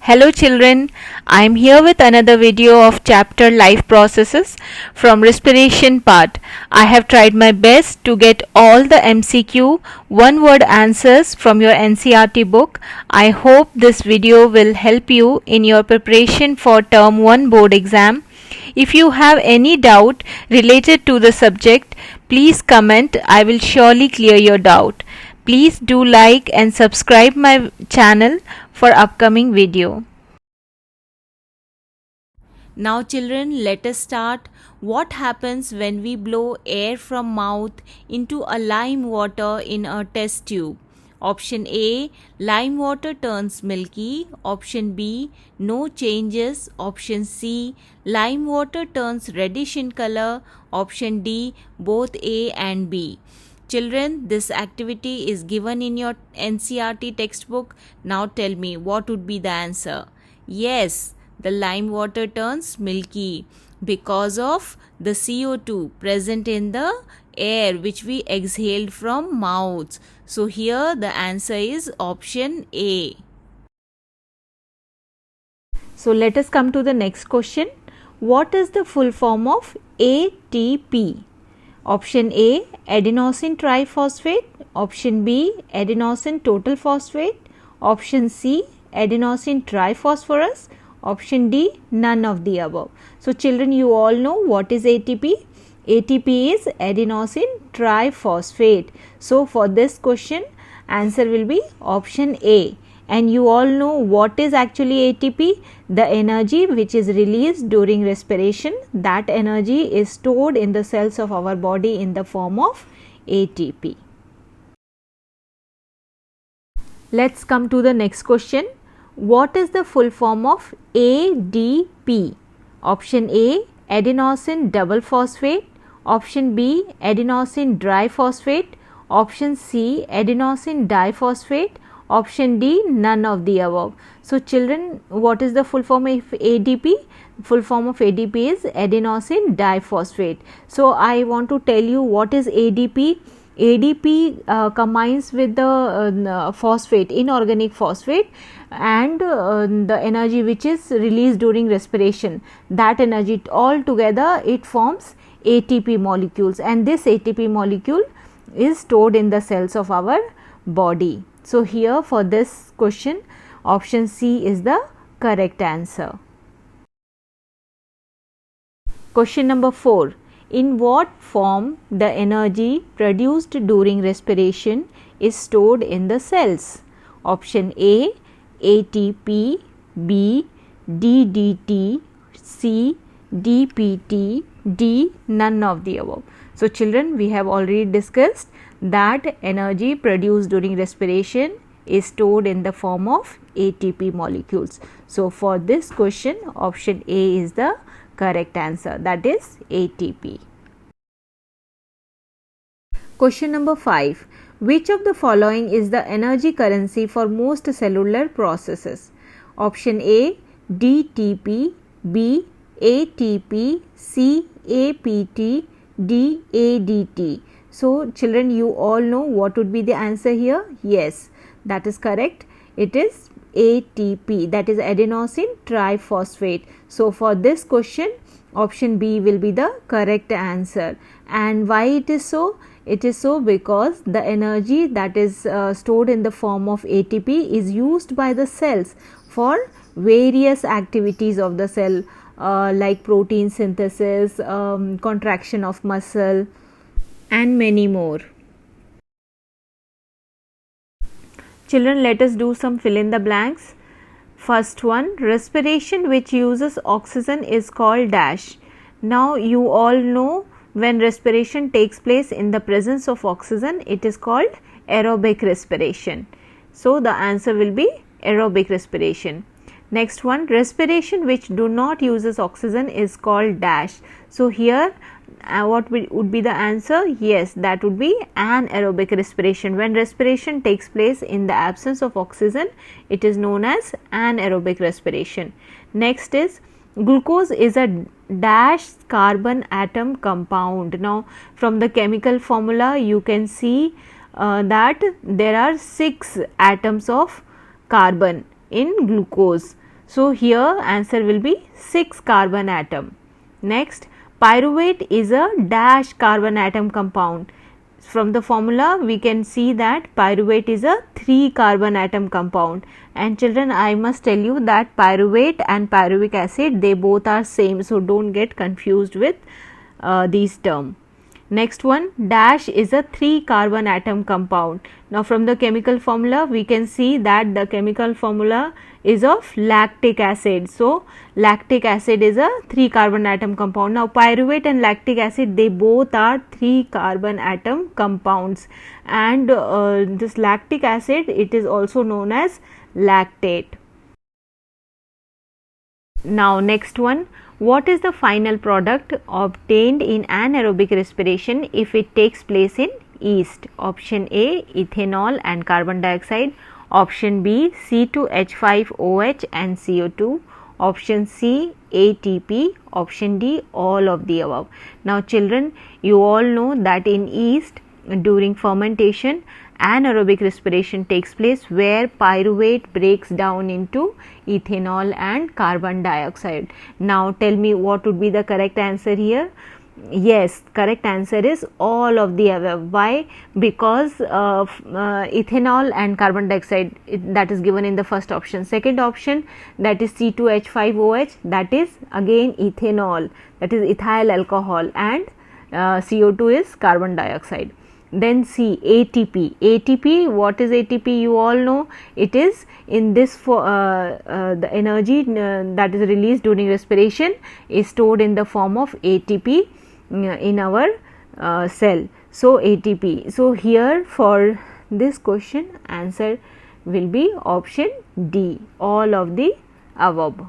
Hello children, I am here with another video of chapter life processes from respiration part. I have tried my best to get all the MCQ one word answers from your NCERT book. I hope this video will help you in your preparation for term 1 board exam. If you have any doubt related to the subject, please comment. I will surely clear your doubt. Please do like and subscribe my channel for upcoming video. Now children, let us start. What happens when we blow air from mouth into a lime water in a test tube? Option A, lime water turns milky. Option B, no changes. Option C, lime water turns reddish in color. Option D, both A and B. Children, this activity is given in your NCERT textbook. Now tell me, what would be the answer? Yes, the lime water turns milky because of the CO2 present in the air which we exhaled from mouths. So here the answer is option A. So let us come to the next question. What is the full form of ATP? Option A, adenosine triphosphate. Option B, adenosine total phosphate. Option C, adenosine triphosphorus. Option D, none of the above. So children, you all know what is ATP. ATP is adenosine triphosphate. So for this question, answer will be option A. And you all know what is actually ATP? The energy which is released during respiration. That energy is stored in the cells of our body in the form of ATP. Let's come to the next question. What is the full form of ADP? Option A, adenosine double phosphate. Option B, adenosine diphosphate. Option C, adenosine diphosphate. Option D, none of the above. So children, what is the full form of ADP? Full form of ADP is adenosine diphosphate. So I want to tell you what is ADP. ADP combines with the phosphate, inorganic phosphate, and the energy which is released during respiration. That energy all together it forms ATP molecules, and this ATP molecule is stored in the cells of our body. So here for this question, option C is the correct answer. Question number 4. In what form the energy produced during respiration is stored in the cells? Option A, ATP. B, DDT. C, DPT. D, none of the above. So children, we have already discussed that energy produced during respiration is stored in the form of ATP molecules. So for this question, option A is the correct answer, that is ATP. Question number 5. Which of the following is the energy currency for most cellular processes? Option A, DTP. B, ATP. C, APT. D, ADT. So children, you all know what would be the answer here. Yes, that is correct. It is ATP, that is adenosine triphosphate. So for this question, option B will be the correct answer. And why it is so? It is so because the energy that is stored in the form of ATP is used by the cells for various activities of the cell, like protein synthesis, contraction of muscle, and many more. Children, let us do some fill in the blanks. First one, respiration which uses oxygen is called dash. Now you all know when respiration takes place in the presence of oxygen, it is called aerobic respiration. So the answer will be aerobic respiration. Next one, respiration which do not uses oxygen is called dash. So here what would be the answer? Yes, that would be anaerobic respiration. When respiration takes place in the absence of oxygen, it is known as anaerobic respiration. Next is glucose is a dash carbon atom compound. Now from the chemical formula you can see that there are 6 atoms of carbon in glucose. So here answer will be 6 carbon atom. Next, pyruvate is a dash carbon atom compound. From the formula we can see that pyruvate is a 3 carbon atom compound. And children, I must tell you that pyruvate and pyruvic acid, they both are same, so don't get confused with these terms. Next one, dash is a 3 carbon atom compound. Now from the chemical formula we can see that the chemical formula is of lactic acid. So lactic acid is a 3 carbon atom compound. Now pyruvate and lactic acid, they both are 3 carbon atom compounds, and this lactic acid, it is also known as lactate. Now next one, what is the final product obtained in anaerobic respiration if it takes place in yeast? Option A, ethanol and carbon dioxide. Option B, C2H5OH and CO2. Option C, ATP. Option D, all of the above. Now children, you all know that in yeast, during fermentation, anaerobic respiration takes place where pyruvate breaks down into ethanol and carbon dioxide. Now tell me what would be the correct answer here. Yes, correct answer is all of the above. Why? Because ethanol and carbon dioxide, that is given in the first option. Second option, that is C2H5OH, that is again ethanol, that is ethyl alcohol, and CO2 is carbon dioxide. Then C, ATP. ATP, what is ATP? You all know it is in this the energy that is released during respiration is stored in the form of ATP in our cell. So ATP. So here for this question answer will be option D, all of the above.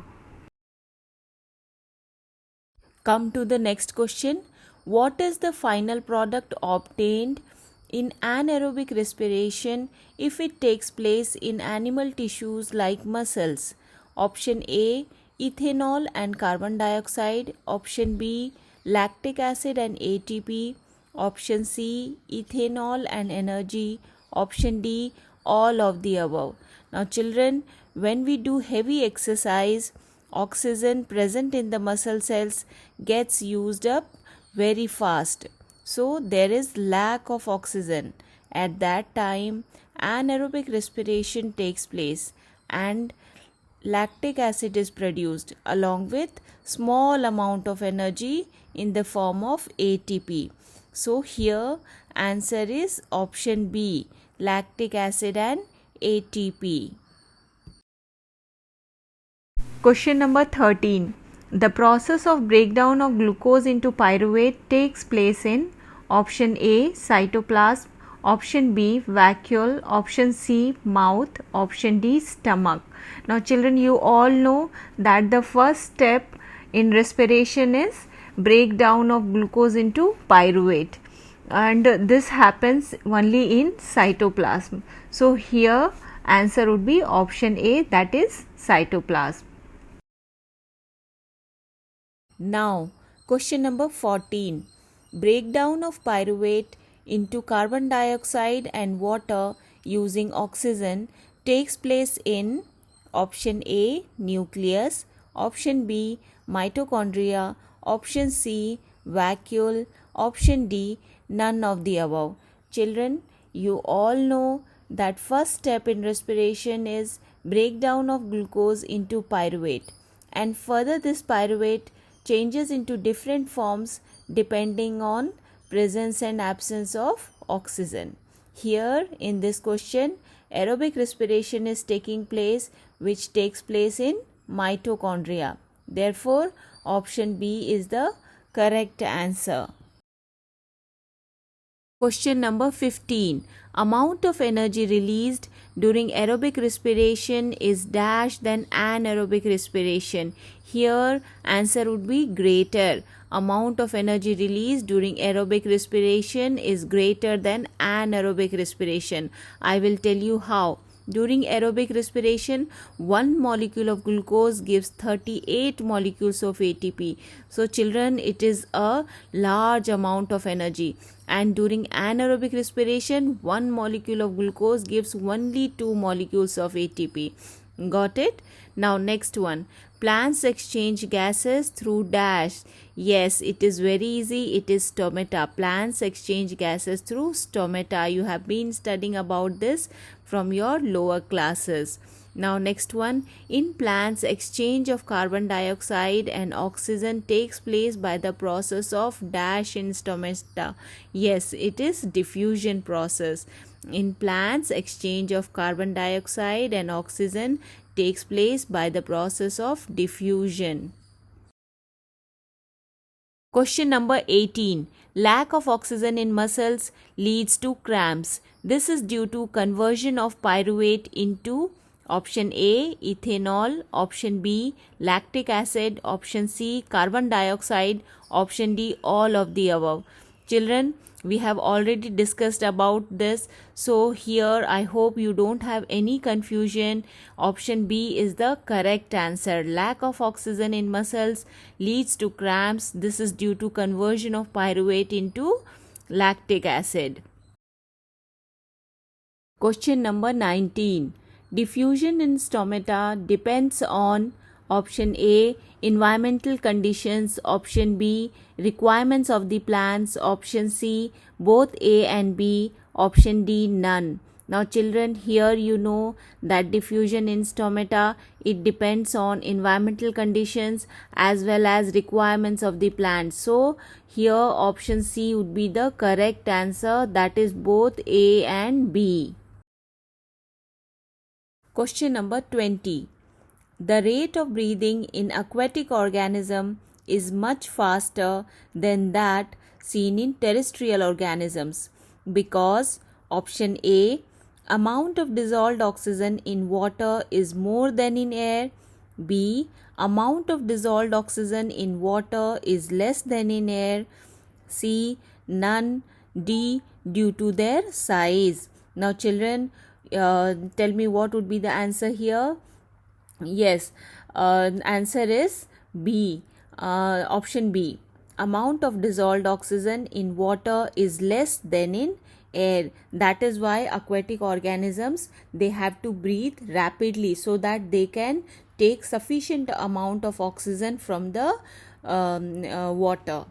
Come to the next question. What is the final product obtained in anaerobic respiration if it takes place in animal tissues like muscles? Option A, ethanol and carbon dioxide. Option B, lactic acid and ATP. Option C, ethanol and energy. Option D, all of the above. Now children, when we do heavy exercise, oxygen present in the muscle cells gets used up very fast. So there is lack of oxygen. At that time, anaerobic respiration takes place and lactic acid is produced along with small amount of energy in the form of ATP. So here answer is option B, lactic acid and ATP. Question number 13. The process of breakdown of glucose into pyruvate takes place in option A, cytoplasm, option B, vacuole, option C, mouth, option D, stomach. Now children, you all know that the first step in respiration is breakdown of glucose into pyruvate, and this happens only in cytoplasm. So here answer would be option A, that is cytoplasm. Now, question number 14. Breakdown of pyruvate into carbon dioxide and water using oxygen takes place in option A, nucleus, option B, mitochondria, option C, vacuole, option D, none of the above. Children, you all know that first step in respiration is breakdown of glucose into pyruvate, and further this pyruvate changes into different forms depending on presence and absence of oxygen. Here in this question, aerobic respiration is taking place, which takes place in mitochondria. Therefore, option B is the correct answer. Question number 15. Amount of energy released during aerobic respiration is dash than anaerobic respiration. Here answer would be greater. Amount of energy released during aerobic respiration is greater than anaerobic respiration. I will tell you how. During aerobic respiration, 1 molecule of glucose gives 38 molecules of ATP. So children, it is a large amount of energy. And during anaerobic respiration, 1 molecule of glucose gives only 2 molecules of ATP. Got it? Now next one. Plants exchange gases through dash. Yes, it is very easy. It is stomata. Plants exchange gases through stomata. You have been studying about this from your lower classes. Now next one. In plants, exchange of carbon dioxide and oxygen takes place by the process of dash in stomata. Yes, it is diffusion process. In plants, exchange of carbon dioxide and oxygen takes place by the process of diffusion. Question number 18. Lack of oxygen in muscles leads to cramps. This is due to conversion of pyruvate into option A, ethanol, option B, lactic acid, option C, carbon dioxide, option D, all of the above. Children, we have already discussed about this, so here I hope you don't have any confusion. Option B is the correct answer. Lack of oxygen in muscles leads to cramps. This is due to conversion of pyruvate into lactic acid. Question number 19. Diffusion in stomata depends on option A, environmental conditions, option B, requirements of the plants, option C, both A and B, option D, none. Now children, here you know that diffusion in stomata, it depends on environmental conditions as well as requirements of the plant. So here option C would be the correct answer, that is both A and B. Question number 20. The rate of breathing in aquatic organism is much faster than that seen in terrestrial organisms because option A, amount of dissolved oxygen in water is more than in air, B, amount of dissolved oxygen in water is less than in air, C, none, D, due to their size. Now children, tell me what would be the answer here. Yes, answer is B, option B. Amount of dissolved oxygen in water is less than in air. That is why aquatic organisms, they have to breathe rapidly so that they can take sufficient amount of oxygen from the water.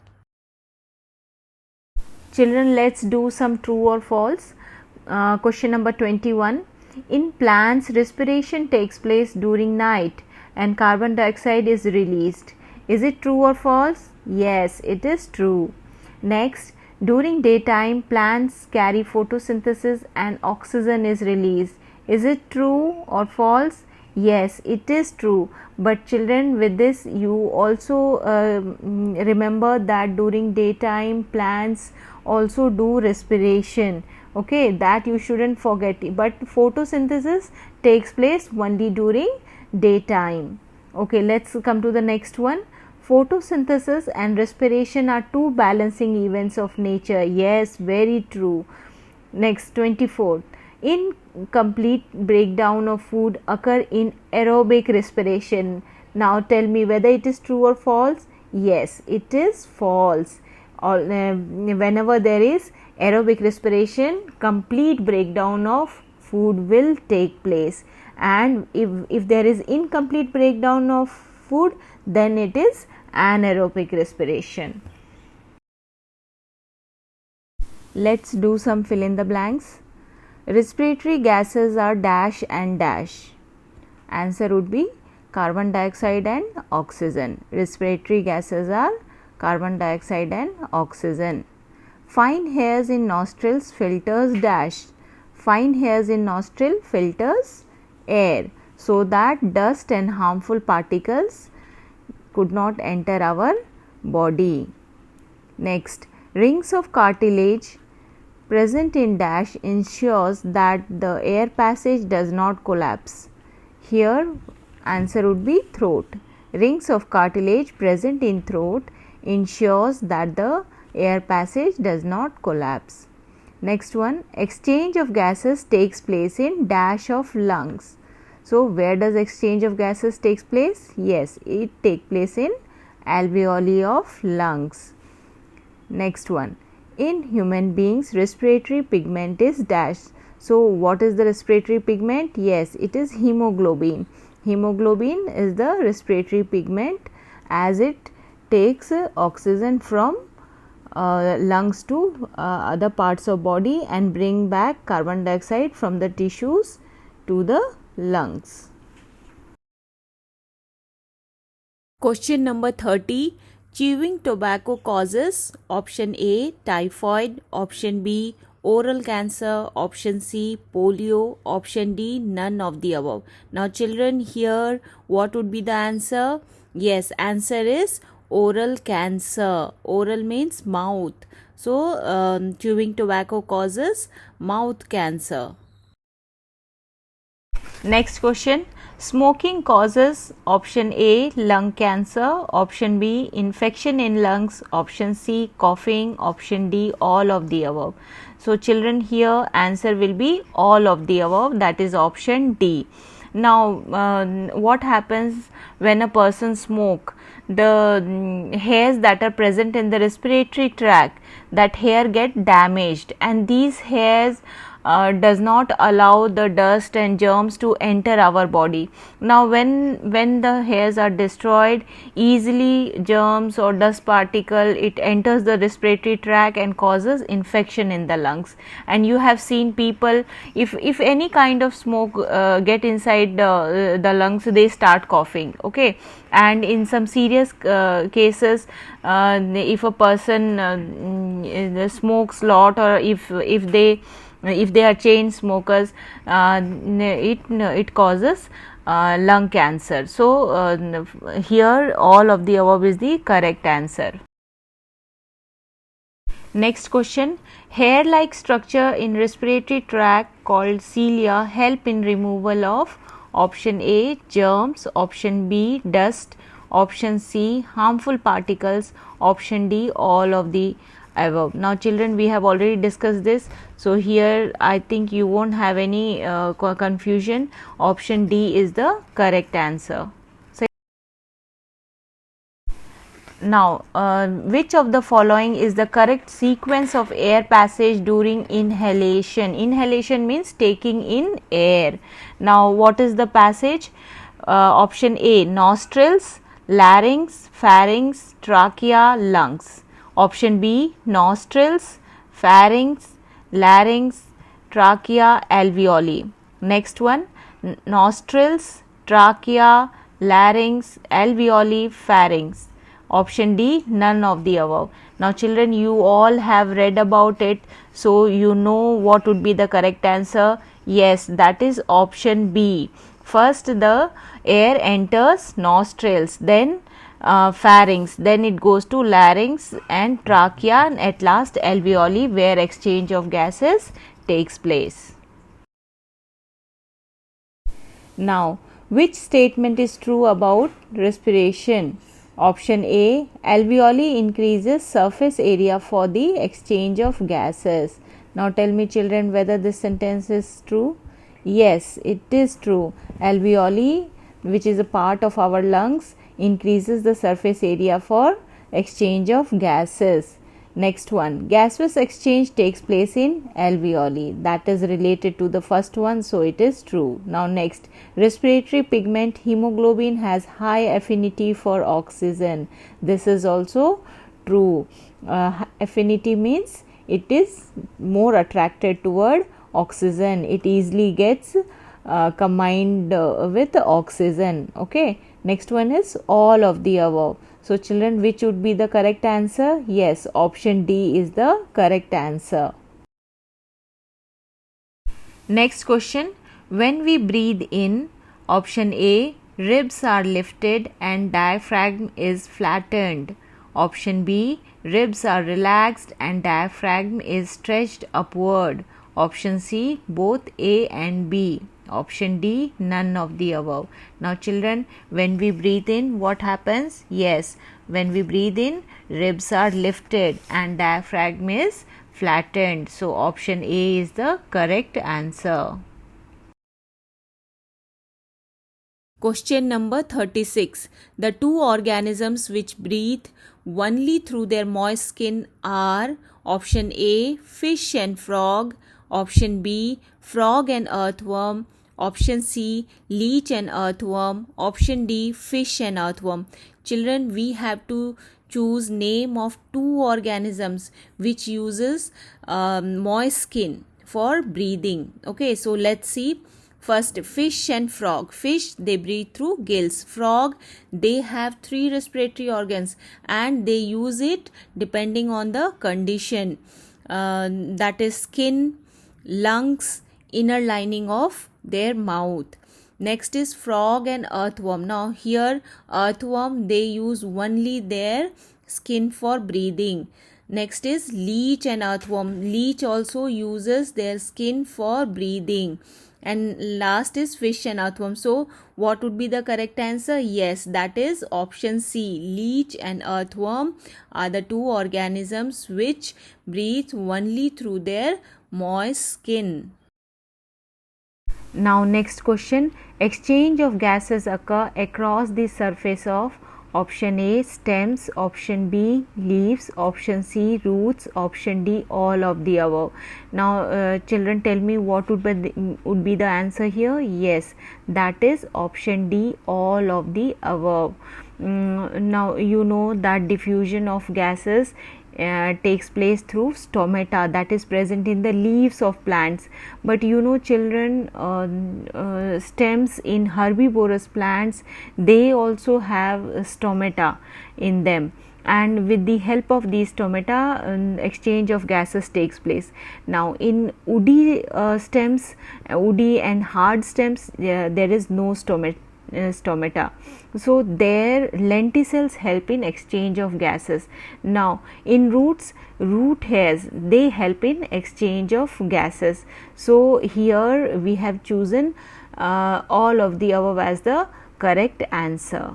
Children, let's do some true or false. Question number 21. In plants, respiration takes place during night and carbon dioxide is released. Is it true or false? Yes, it is true. Next, during daytime, plants carry photosynthesis and oxygen is released. Is it true or false? Yes, it is true. But children, with this you also remember that during daytime plants also do respiration. Okay, that you shouldn't forget. But photosynthesis takes place only during daytime. Okay, let's come to the next one. Photosynthesis and respiration are two balancing events of nature. Yes, very true. Next, 24. Incomplete breakdown of food occur in aerobic respiration. Now tell me whether it is true or false. Yes, it is false. Whenever there is aerobic respiration, complete breakdown of food will take place, and if there is incomplete breakdown of food, then it is anaerobic respiration. Let's do some fill in the blanks. Respiratory gases are dash and dash. Answer would be carbon dioxide and oxygen. Respiratory gases are carbon dioxide and oxygen. Fine hairs in nostrils filters dash. Fine hairs in nostril filters air so that dust and harmful particles could not enter our body. Next, rings of cartilage present in dash ensures that the air passage does not collapse. Here answer would be throat. Rings of cartilage present in throat ensures that the air passage does not collapse. Next one, exchange of gases takes place in dash of lungs. So where does exchange of gases takes place? Yes, it takes place in alveoli of lungs. Next one, in human beings respiratory pigment is dash. So what is the respiratory pigment? Yes, it is hemoglobin. Hemoglobin is the respiratory pigment as it takes oxygen from lungs to other parts of body and bring back carbon dioxide from the tissues to the lungs. Question number 30. Chewing tobacco causes option A typhoid, option B oral cancer, option C polio, option D none of the above. Now children, here what would be the answer? Yes, answer is oral cancer. Oral means mouth. So chewing tobacco causes mouth cancer. Next question. Smoking causes option A lung cancer, option B infection in lungs, option C coughing, option D all of the above. So children, here answer will be all of the above, that is option D. Now what happens when a person smoke? The hairs that are present in the respiratory tract, that hair get damaged, and these hairs does not allow the dust and germs to enter our body. Now when the hairs are destroyed, easily germs or dust particle, it enters the respiratory tract and causes infection in the lungs. And you have seen people, if any kind of smoke get inside the lungs, they start coughing. Okay, and in some serious cases, if a person smokes lot, or if they are chain smokers, it causes lung cancer. So here all of the above is the correct answer. Next question. Hair like structure in respiratory tract called cilia help in removal of option A germs, option B dust, option C harmful particles, option D all of the above. Now children, we have already discussed this, so here I think you won't have any confusion. Option D is the correct answer. Now which of the following is the correct sequence of air passage during inhalation? Inhalation means taking in air. Now what is the passage? Option A nostrils, larynx, pharynx, trachea, lungs. Option B nostrils, pharynx, larynx, trachea, alveoli. Next one, nostrils, trachea, larynx, alveoli, pharynx. Option D none of the above. Now children, you all have read about it, so you know what would be the correct answer. Yes, that is option B. First the air enters nostrils, then pharynx, then it goes to larynx and trachea, and at last alveoli, where exchange of gases takes place. Now which statement is true about respiration? Option A alveoli increases surface area for the exchange of gases. Now tell me children whether this sentence is true. Yes, it is true. Alveoli, which is a part of our lungs, increases the surface area for exchange of gases. Next one, gaseous exchange takes place in alveoli. That is related to the first one, so it is true. Now next, respiratory pigment hemoglobin has high affinity for oxygen. This is also true. Affinity means it is more attracted toward oxygen. It easily gets combined with oxygen. Okay. Next one is all of the above. So children, which would be the correct answer? Yes, option D is the correct answer. Next question. When we breathe in, option A, ribs are lifted and diaphragm is flattened. Option B, ribs are relaxed and diaphragm is stretched upward. Option C, both A and B. Option D, none of the above. Now children, when we breathe in, what happens? Yes, when we breathe in, ribs are lifted and diaphragm is flattened. So option A is the correct answer. Question number 36. The two organisms which breathe only through their moist skin are option A fish and frog, Option B, frog and earthworm. Option C, leech and earthworm. Option D, fish and earthworm. Children, we have to choose name of two organisms which uses moist skin for breathing. Okay, so let's see. First, fish and frog. Fish, they breathe through gills. Frog, they have 3 respiratory organs and they use it depending on the condition. That is skin, lungs, inner lining of their mouth. Next is frog and earthworm. Now here earthworm, they use only their skin for breathing. Next is leech and earthworm. Leech also uses their skin for breathing. And last is fish and earthworm. So what would be the correct answer? Yes, that is option C. Leech and earthworm are the two organisms which breathe only through their moist skin. Now next question, exchange of gases occur across the surface of option A stems, option B leaves, option C roots, option D all of the above. Now children, tell me what would be the answer here. Yes, that is option D, all of the above. Now you know that diffusion of gases takes place through stomata, that is present in the leaves of plants. But you know children, stems in herbivorous plants, they also have stomata in them, and with the help of these stomata, exchange of gases takes place. Now in woody stems, woody and hard stems, there is no stomata, so their lenticels help in exchange of gases. Now in roots, root hairs, they help in exchange of gases. So here we have chosen all of the above as the correct answer.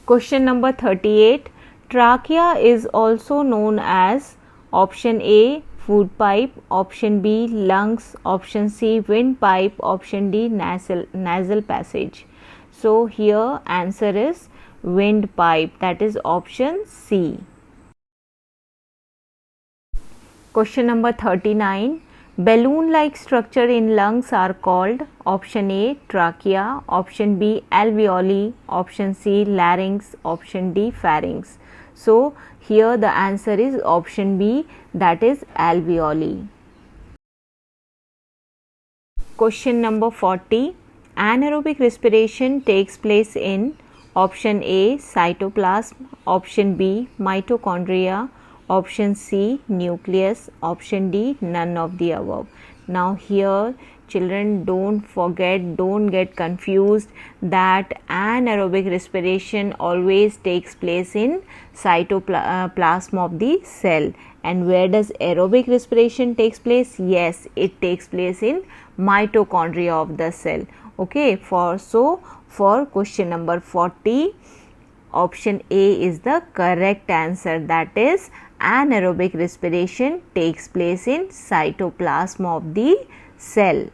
Question number 38. Trachea is also known as option A food pipe, option B lungs, option C windpipe, option D nasal passage. So here answer is windpipe, that is option C. Question number 39. Balloon like structure in lungs are called option A trachea, option B alveoli, option C larynx, option D pharynx. So here the answer is option B, that is alveoli. Question number 40. Anaerobic respiration takes place in option A cytoplasm, option B mitochondria, option C nucleus, option D none of the above. Now here children, don't forget, don't get confused that anaerobic respiration always takes place in cytoplasm of the cell. And where does aerobic respiration takes place? Yes, it takes place in mitochondria of the cell. Okay, for question number 40, option A is the correct answer, that is anaerobic respiration takes place in cytoplasm of the cell.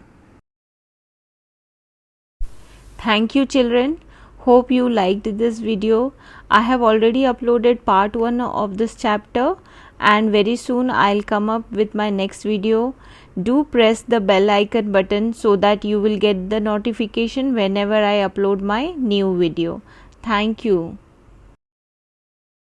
Thank you children. Hope you liked this video. I have already uploaded part 1 of this chapter and very soon I'll come up with my next video. Do press the bell icon button so that you will get the notification whenever I upload my new video. Thank you.